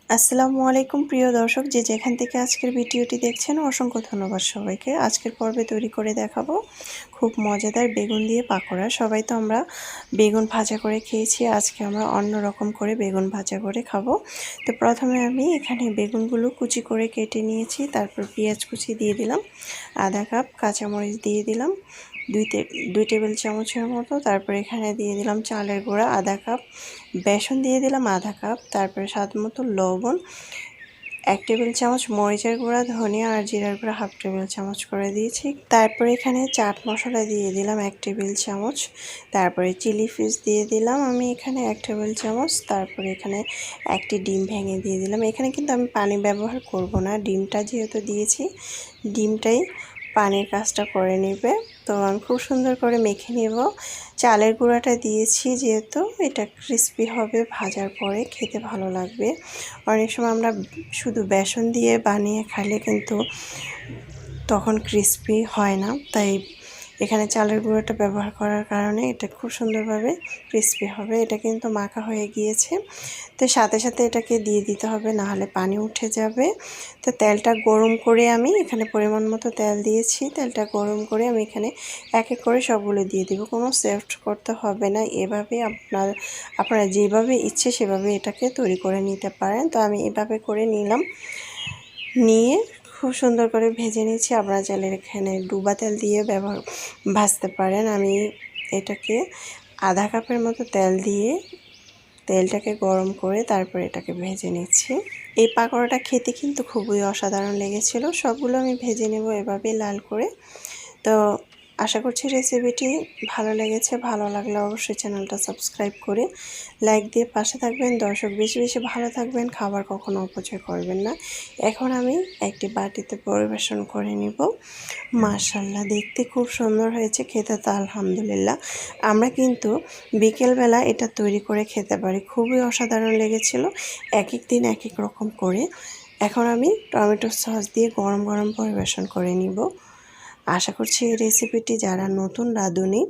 আসসালামু আলাইকুম প্রিয় দর্শক, যে যেখান থেকে আজকের ভিডিওটি দেখছেন অসংখ্য ধন্যবাদ সবাইকে। আজকের পর্বে তৈরি করে দেখাবো খুব মজাদার বেগুন দিয়ে পাকোড়া। সবাই তো আমরা বেগুন ভাজা করে খেয়েছি, আজকে আমরা অন্য রকম করে বেগুন ভাজা করে খাবো। তো প্রথমে আমি এখানে বেগুনগুলো কুচি করে কেটে নিয়েছি, তারপর পেঁয়াজ কুচি দিয়ে দিলাম, আধা কাপ কাঁচামরিচ দিয়ে দিলাম, দুই টেবিল চামচের মতো। তারপর এখানে দিয়ে দিলাম চালের গুঁড়া আধা কাপ, বেসন দিয়ে দিলাম আধা কাপ, তারপরে স্বাদ মতো লবণ, 1 টেবিল চামচ মরিচের গুঁড়া, ধনিয়া আর জিরার গুঁড়া হাফ টেবিল চামচ করে দিয়েছি। তারপরে এখানে চাট মশলা দিয়ে দিলাম 1 টেবিল চামচ, তারপরে চিলি ফ্লেক্স দিয়ে দিলাম আমি এখানে 1 টেবিল চামচ, তারপরে এখানে একটি ডিম ভেঙে দিয়ে দিলাম। এখানে কিন্তু আমি পানি ব্যবহার করব না, ডিমটা যেহেতু দিয়েছি ডিমটাই পানির কাজটা করে নেবে। তো আমি খুব সুন্দর করে মেখে নেব। চালের গুঁড়াটা দিয়েছি যেহেতু এটা ক্রিস্পি হবে, ভাজার পরে খেতে ভালো লাগবে। অনেক সময় আমরা শুধু বেসন দিয়ে বানিয়ে খাইলে কিন্তু তখন ক্রিস্পি হয় না, তাই এখানে চালের গুঁড়োটা ব্যবহার করার কারণে এটা খুব সুন্দরভাবে ক্রিস্পি হবে। এটা কিন্তু মাখা হয়ে গিয়েছে, তো সাথে সাথে এটাকে দিয়ে দিতে হবে, না হলে পানি উঠে যাবে। তো তেলটা গরম করে আমি এখানে পরিমাণ মতো তেল দিয়েছি। তেলটা গরম করে আমি এখানে এক এক করে সবগুলো দিয়ে দেব, কোনো সেভড করতে হবে না। এভাবে আপনারা যেভাবে ইচ্ছে সেভাবে এটাকে তৈরি করে নিতে পারেন। তো আমি এভাবে করে নিলাম, নিয়ে খুব সুন্দর করে ভেজে নিচ্ছি। আপনারা চাইলে এখানে ডুবা তেল দিয়ে ভাজতে পারেন। আমি এটাকে আধা কাপের মতো তেল দিয়ে তেলটাকে গরম করে তারপর এটাকে ভেজে নিচ্ছি। এই পাকোড়াটা খেতে কিন্তু খুবই অসাধারণ লেগেছিল। সবগুলো আমি ভেজে নেব এভাবে লাল করে। তো আশা করছি রেসিপিটি ভালো লেগেছে। ভালো লাগলে অবশ্যই চ্যানেলটা সাবস্ক্রাইব করে লাইক দিয়ে পাশে থাকবেন। দর্শক বেশি বেশি ভালো থাকবেন, খাবার কখনো অপচয় করবেন না। এখন আমি একটি বাটিতে পরিবেশন করে নিব। মাশাআল্লাহ, দেখতে খুব সুন্দর হয়েছে, খেতে তো আলহামদুলিল্লাহ। আমরা কিন্তু বিকেলবেলা এটা তৈরি করে খেতে পারি, খুবই অসাধারণ লেগেছিল। এক এক দিন এক এক রকম করে। এখন আমি টমেটো সস দিয়ে গরম গরম পরিবেশন করে নিব। আশা করছি এই রেসিপিটি যারা নতুন রাঁধুনি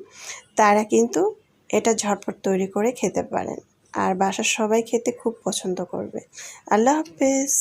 তারা কিন্তু এটা ঝটপট তৈরি করে খেতে পারেন, আর বাসার সবাই খেতে খুব পছন্দ করবে। আল্লাহ হাফেজ।